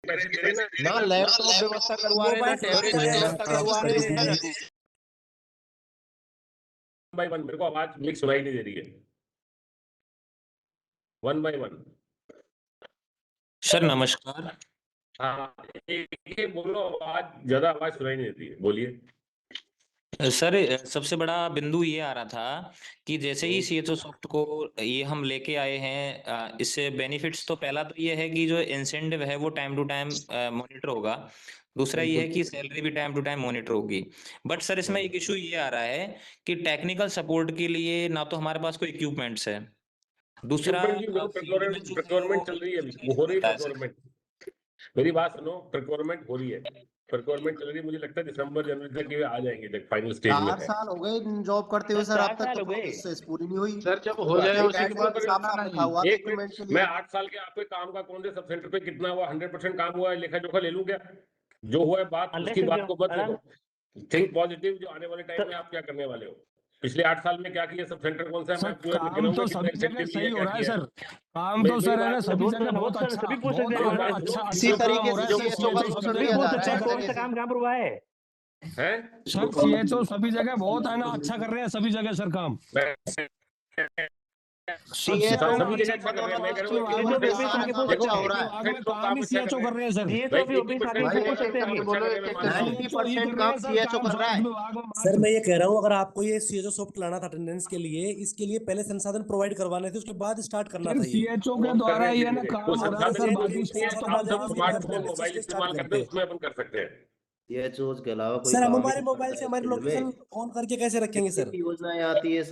पैसे दे रहे ना लैपटॉप व्यवस्था करवा रहे, ना टेबलेट व्यवस्था करवा रहे। बाय वन, मेरे को आवाज मिक्स सुनाई नहीं दे रही है। 1 by 1। सर नमस्कार। हाँ, एक बोलो, आवाज ज्यादा आवाज सुनाई नहीं देती है, बोलिए। सर सबसे बड़ा बिंदु ये आ रहा था कि जैसे ही सीएचओ सॉफ्ट को ये हम लेके आए हैं, इससे बेनिफिट्स तो पहला तो ये है कि जो इंसेंटिव है वो टाइम टू टाइम मॉनिटर होगा। दूसरा ये है कि सैलरी भी टाइम टू टाइम मॉनिटर होगी। बट सर इसमें एक इशू ये आ रहा है कि टेक्निकल सपोर्ट के लिए ना तो हमारे पास कोई इक्विपमेंट्स है। दूसरा प्रिक्योरमेंट चल रही है, अभी वो हो रही है प्रिक्योरमेंट। मेरी बात सुनो, प्रिक्योरमेंट हो रही है, प्रिक्योरमेंट चल रही है। मुझे लगता है दिसंबर जनवरी तक ये आ जाएंगे, जब फाइनल स्टेज में है। 4 साल हो गए जॉब करते हुए सर, अब तक तो प्रोसेस पूरी नहीं हुई सर। जब हो जाए उसी के बाद लिखा हुआ डॉक्यूमेंट के लिए। मैं 8 साल के आपके काम का कौन से सब सेंटर पे कितना हुआ, 100% काम हुआ है, लेखा जोखा ले लूं क्या? जो हुआ है बात, उसकी बात को मत लो। थिंक पॉजिटिव, जो आने वाले टाइम में आप क्या करने वाले हो। पिछले 8 साल में क्या किया, सब सेंटर कौन सा है, मैं पूरा काम तो सभी जगह सही हो रहा है सर। काम तो सर है ना सभी जगह बहुत अच्छा, अच्छा इसी तरीके से बहुत अच्छा काम काम हुआ है सर। सीएचओ सभी जगह बहुत है ना, अच्छा कर रहे हैं सभी जगह सर काम। सीएचओ सभी जगह अच्छा कर रहे हैं। मैं कह रहा हूं काम ही सीएचओ कर रहे हैं सर। 90% काम सीएचओ कर रहा है सर। मैं ये कह रहा हूँ, अगर आपको ये सीएचओ सॉफ्ट लाना था अटेंडेंस के लिए, इसके लिए पहले संसाधन प्रोवाइड करवाने थे, उसके बाद स्टार्ट करना था। सीएचओ के द्वारा ये ना काम हो रहा है सर। बाकी स्मार्टफोन मोबाइल इस्तेमाल करते हैं, उसमें अपन कर सकते हैं। सीएचओ के अलावा कोई सर हम हमारे मोबाइल से हमारी लोकेशन ऑन करके कैसे रखेंगे सर? योजनाएं आती है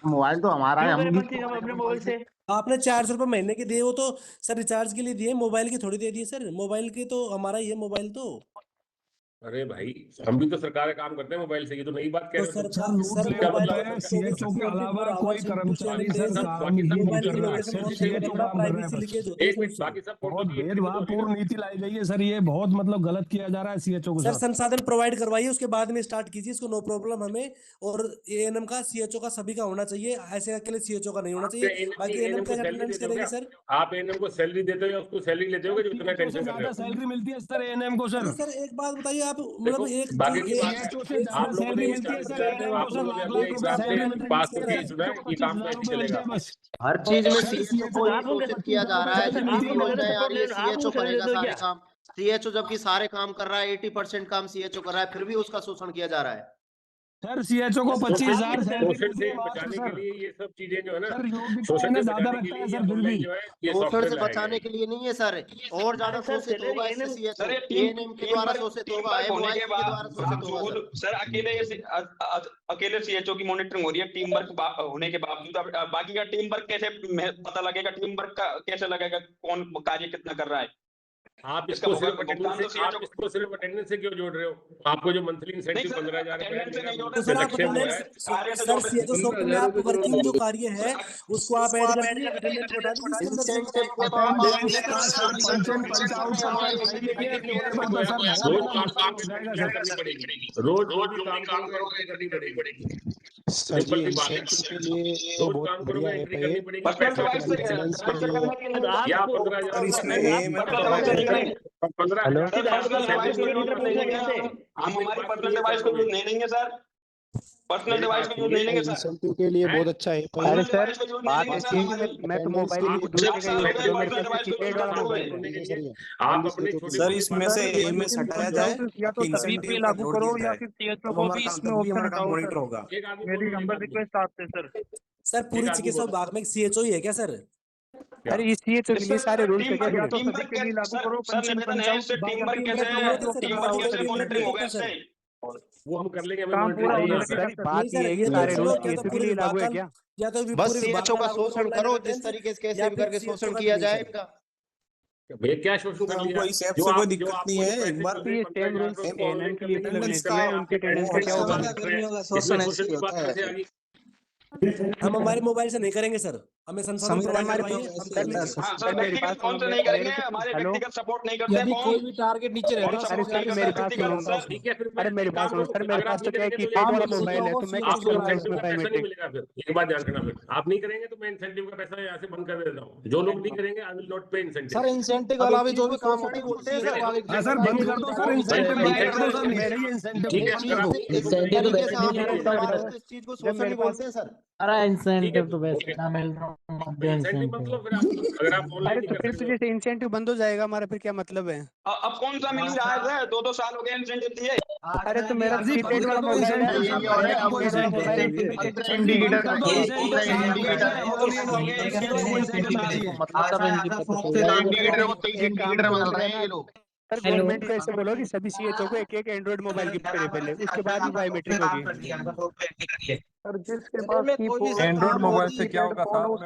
मोबाइल तो हमारा है, हम अपने मोबाइल से। आपने 400 रुपए महीने के दिए, वो तो सर रिचार्ज के लिए दिए, मोबाइल की थोड़ी दे दिए सर। मोबाइल की तो हमारा ही है मोबाइल तो। अरे भाई, हम भी तो सरकार का काम करते हैं मोबाइल से, ये तो नई बात कह रहे हो। सीएचओ के अलावा कोई कर्मचारी सर काम ही नहीं कर रहा है। सिर्फ सीएचओ काम कर रहे हैं। एक मिनट, बाकी सब बहुत भेदभावपूर्ण नीति लाई गई है सर। ये बहुत मतलब गलत किया जा रहा है सीएचओ को। सर संसाधन प्रोवाइड करवाइए, उसके बाद में स्टार्ट कीजिए इसको, नो प्रॉब्लम हमें। और एएनएम का सीएचओ का सभी का होना चाहिए, ऐसे अकेले सीएचओ का नहीं होना चाहिए। बाकी एएनएम का अटेंडेंस करेंगे सर। आप एएनएम को सैलरी देते हो या उसको सैलरी लेते हो, जो इतना टेंशन कर रहे हो? सैलरी मिलती है सर एएनएम को सर। सर एक बात बताइए आप, मतलब एक बाकी की बात आप लोगों ने पास चलेगा। हर चीज में सीएचओ को ही घोषित किया जा रहा है। जितनी योजनाएं आ रही है सीएचओ करेगा सारे काम। सीएचओ जबकि सारे काम कर रहा है, 80% काम सीएचओ कर रहा है, फिर भी उसका शोषण किया जा रहा है सर। सीएचओ को 25,000 शोषण से बचाने के लिए ये सब चीजें जो है ना, शोषण ज्यादा रखता है सर। फिर भी शोषण से बचाने के लिए नहीं है सर, और ज्यादा शोषित होगा इससे सीएचओ। एएनएम के द्वारा शोषित होगा, एमओआई के द्वारा शोषित होगा सर। अकेले सीएचओ की मॉनिटरिंग हो रही है टीम वर्क होने के बावजूद। बाकी का टीम वर्क कैसे पता लगेगा? टीम वर्क का कैसे लगेगा कौन कार्य कितना कर रहा है? आप इसको सिर्फ अटेंडेंस से क्यों जोड़ रहे हो? आपको जो मंथली इंसेंटिव 15,000 में आप वर्किंग जो कार्य है उसको आप ऐड कर दीजिए, अटेंडेंस बता दीजिए। रोज काम करोगे, करनी पड़ेगी। सर जी इंसेंटिव के लिए तो बहुत बढ़िया है पर्सनल डिवाइस को यूज नहीं लेंगे सर। इंसेंटिव के लिए बहुत अच्छा है। अरे सर बात मैं तो मोबाइल सर इसमें से एएमएस हटाया जाए, या तो सभी पे लागू करो या फिर सीएचओ को भी इसमें ऑप्शन हटाओ। मॉनिटर होगा। मेरी नंबर रिक्वेस्ट आपसे सर। सर पूरी चिकित्सा विभाग में सीएचओ ही है क्या सर? अरे इस सीएचओ के लिए सारे रूल्स है, या तो सभी के लिए लागू करो। वो हम कर लेंगे। काम पूरा होने लगे। बात ये है कि सारे रूल्स सीएचओ के लिए लागू है क्या? या तो बस सीएचओ का शोषण करो, जिस तरीके से कैसे भी करके शोषण किया जाए इनका। भैया क्या शोषण कर लिया? जो कोई दिक्कत नहीं है, एक बार ये सेम रूल्स एएनएम के लिए भी लगने चाहिए। उनके अटेंडेंस का क्या होगा? हम हमारे मोबाइल से नहीं करेंगे सर। हमें संसाधन प्रोवाइड करवाइए, हम कर लेंगे। हाँ सर, व्यक्तिगत कौन से नहीं करेंगे, हमारे व्यक्तिगत सपोर्ट नहीं करते। यदि कोई भी टारगेट नीचे रहता है, अरे सर मेरी बात सुनो सर, ठीक है, फिर अरे मेरी बात सुनो सर, मेरे पास तो क्या है कि कीपैड वाला मोबाइल है, तो मैं कैसे करूंगा इंसेंटिव उसमें का पैसा नहीं बायोमेट्रिक? मिलेगा। फिर एक बात ध्यान रखना, फिर आप नहीं करेंगे तो मैं इंसेंटिव का पैसा यहाँ से बंद कर देता हूँ। जो लोग नहीं करेंगे आई विल नॉट पे इंसेंटिव। सर इंसेंटिव वाला भी जो भी काम होता है बोलते हैं सर, हाँ सर, बंद कर दो सर, इंसेंटिव बंद कर दो सर, नहीं चाहिए इंसेंटिव। ठीक है, अगर आप तरीके से आप इस चीज को शोषण ही बोलते हैं सर। अरे इंसेंटिव तो ओके। वैसे ना मिल रहा हूँ, इंसेंटिव मतलब फिर आप अगर आप ऑनलाइन अरे नहीं तो कर फिर सकते तो जैसे इंसेंटिव बंद हो जाएगा हमारा, फिर क्या मतलब है? अब कौन सा मिल रहा है सर? 2-2 साल हो गए इंसेंटिव दिए। अरे तो मेरा कीपैड वाला मोबाइल है, सर गवर्नमेंट को ऐसे बोलो कि सभी सीएचओ को एक एंड्रॉइड मोबाइल गिफ्ट करे पहले, उसके बाद ही बायोमेट्रिक होगी। सर जिसके पास एंड्रॉइड मोबाइल से क्या होगा साहब,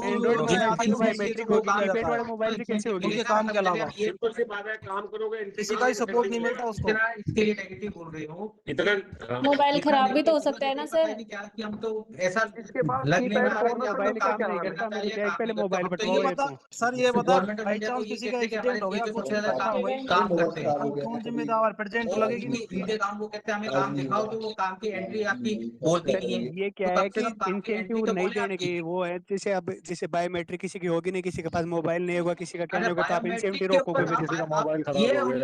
एंड्रॉइड मोबाइल की बायोमेट्रिक होगी, कीपैड वाले मोबाइल की कैसे होगी? काम के अलावा सिंपल सी बात है, काम करोगे किसी का ही सपोर्ट नहीं मिलता उसको। इसके लिए नेगेटिव बोल रही हूँ। इतना मोबाइल खराब भी तो हो सकता है ना सर। कि हम तो ऐसा जिसके पास मोबाइल काम नहीं करता, मैंने क्या पहले मोबाइल बटवाओ ये तो। सर ये बता, बाई चांस किसी का एक्सीडेंट हो गया, कुछ काम करते हैं, कौन जिम्मेदार? प्रेजेंट लगेगी नहीं काम, वो कहते हैं हमें काम दिखाओ, तो वो काम की एंट्री आपकी बोलते नहीं है। ये क्या है कि इंसेंटिव नहीं देने की वो है, जैसे अब जैसे बायोमेट्रिक किसी की होगी नहीं, किसी के पास मोबाइल नहीं होगा, किसी का क्या नहीं होगा, तो आप इंसेंटिव रोकोगे। किसी का मोबाइल खराब हो गया या फिर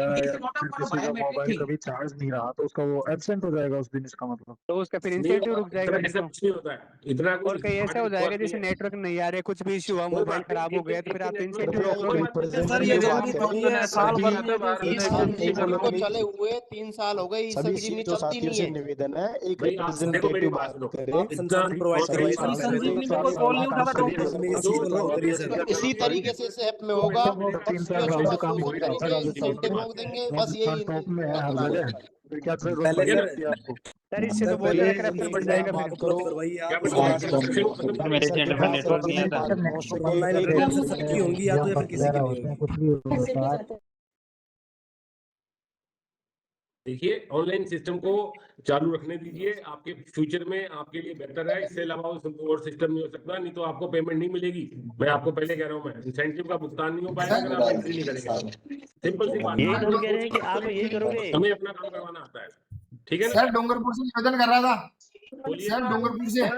किसी का मोबाइल कभी चार्ज नहीं रहा तो उसका वो एब्सेंट हो जाएगा उस दिन, इसका मतलब तो उसका फिर इंसेंटिव रुक जाएगा। ऐसा कुछ नहीं होता है, इतना और कहीं ऐसा हो जाएगा जैसे नेटवर्क नहीं आ रहे, कुछ भी इश्यू हुआ, मोबाइल खराब हो गया, तो फिर आप इंसेंटिव रोक लोगे। सर ये जरूरी थोड़ी है, साल भर में चले हुए 3 साल हो गए, इस सभी संजीवनी जो चलती साथियों नहीं से है। निवेदन है, एक भाई आप रिप्रेजेंटेटिव बात करें। आप संसाधन प्रोवाइड करवाइए। संजीवनी पे कोई कॉल नहीं उठाता, तो इसी तरीके से इस ऐप में होगा, 3-4 साल से काम हो ही रहा था इंसेंटिव रोक देंगे, बस यही टॉप में है हर जगह, फिर क्या जरूरत पहले पड़ी सर- रहती है आपको? सर इससे तो बहुत ज्यादा करप्शन बढ़ जाएगा। बात करो करवाइए आप। मेरे चैनल पर नेटवर्क नहीं आता। ऑनलाइन एप्लीकेशन सबकी होंगी या तो फिर किसी की नहीं होगी। देखिए, ऑनलाइन सिस्टम को चालू रखने दीजिए, आपके फ्यूचर में आपके लिए बेहतर है। इससे अलावा और सिस्टम नहीं हो सकता, नहीं तो आपको पेमेंट नहीं मिलेगी। मैं आपको पहले कह रहा हूँ, मैं इंसेंटिव का भुगतान नहीं हो पाएगा अगर आप एंट्री नहीं करेंगे। सिंपल सी बात है, कह रहे हैं कि आप ये करोगे। हमें अपना काम करवाना आता है, ठीक है ना? सर डूंगरपुर से निवेदन कर रहा था, बोलिए सर डूंगरपुर से।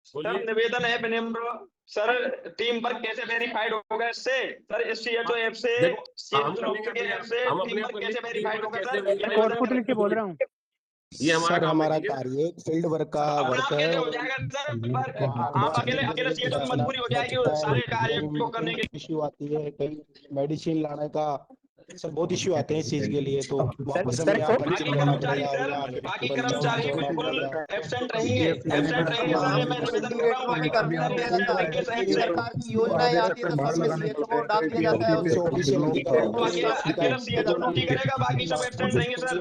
सर निवेदन है विनम्र, सर टीम वर्क कैसे वेरीफाइड होगा इससे? सर इस सीएचओ ऐप से, सीएचओ के ऐप से टीम वर्क कैसे वेरीफाइड होगा सर? कोटपुतली से बोल रहा हूँ। ये सर हमारा काम है, कार्य फील्ड वर्क का वर्क है। हो जाएगा सर, आप अकेले सीएचओ की मजबूरी हो जाएगी सारे कार्य को करने के। इश्यू आती है, कहीं मेडिसिन लाने का, सर बहुत इश्यू आते हैं इस चीज के लिए, तो वापस हमें यहाँ पर बाकी कर्मचारी बिल्कुल एब्सेंट रहेंगे, एब्सेंट रहेंगे सर, ये मैं निवेदन कर रहा हूँ। बाकी कर्मचारी सरकार की योजनाएं आती है तो उसमें सीएचओ को डाल दिया जाता है, अकेला सीएचओ ड्यूटी करेगा, बाकी सब एब्सेंट रहेंगे सर।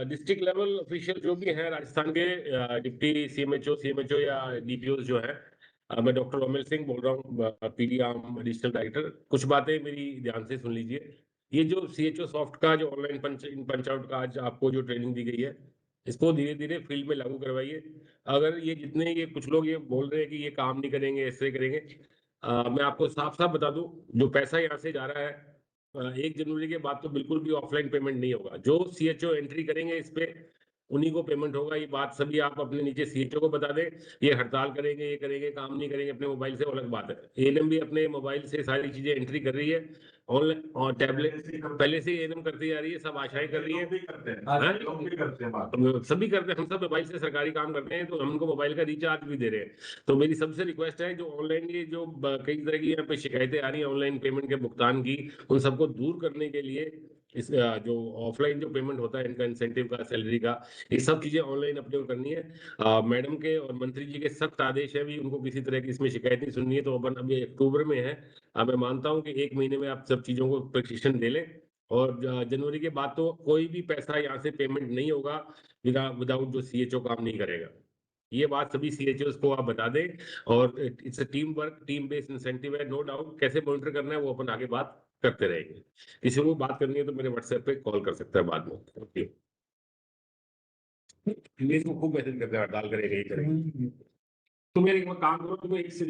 डिस्ट्रिक्ट लेवल ऑफिशियल जो भी है राजस्थान के, डिप्टी सीएमएचओ या डीपीओ जो है, मैं डॉक्टर रोमिल सिंह बोल रहा हूँ, पीडी आर्म एडिशनल डायरेक्टर। कुछ बातें मेरी ध्यान से सुन लीजिए। ये जो सीएचओ सॉफ्ट का जो ऑनलाइन पंच आउट का आज आपको जो ट्रेनिंग दी गई है, इसको धीरे धीरे फील्ड में लागू करवाइए। अगर ये जितने ये कुछ लोग ये बोल रहे हैं कि ये काम नहीं करेंगे, ऐसे करेंगे, मैं आपको साफ साफ बता दूं, जो पैसा यहाँ से जा रहा है 1 जनवरी के बाद तो बिल्कुल भी ऑफलाइन पेमेंट नहीं होगा। जो सीएचओ एंट्री करेंगे इस पे उन्हीं को पेमेंट होगा। ये बात सभी आप अपने नीचे सीएचओ को बता दें। ये हड़ताल करेंगे, ये करेंगे, काम नहीं करेंगे अपने मोबाइल से, अलग बात है। एएनएम भी अपने मोबाइल से सारी चीजें एंट्री कर रही है ऑनलाइन, और टैबलेट पहले से एएनएम करती जा रही है, सब आशाएं कर रही है, सभी करते हैं। हम सब मोबाइल से सरकारी काम करते हैं, तो हम उनको मोबाइल का रिचार्ज भी दे रहे हैं। तो मेरी सबसे रिक्वेस्ट है, जो ऑनलाइन ये जो कई तरह की यहाँ पे शिकायतें आ रही है ऑनलाइन पेमेंट के भुगतान की, उन सबको दूर करने के लिए इस जो ऑफलाइन जो पेमेंट होता है इनका, इंसेंटिव का, सैलरी का, ये सब चीजें ऑनलाइन अपने को करनी है। मैडम के और मंत्री जी के सख्त आदेश है भी, उनको किसी तरह की इसमें शिकायत नहीं सुननी है। तो अपन अभी अक्टूबर में है, मैं मानता हूं कि 1 महीने में आप सब चीजों को प्रशिक्षण दे लें, और जनवरी के बाद तो कोई भी पैसा यहाँ से पेमेंट नहीं होगा विदाउट जो सीएचओ काम नहीं करेगा। ये बात सभी सीएचओ को आप बता दें। और it's a team work, team based incentive है, नो डाउट। कैसे मॉनिटर करना है वो अपन आगे बात करते रहेंगे। किसी को बात करनी है तो मेरे व्हाट्सएप पे कॉल कर सकता है बाद में। Thank you. इंग्लिश को खूब मैसेज करते हैं हड़ताल करेगा, यही करेगा। तुम एक काम करो, तुम्हें एक से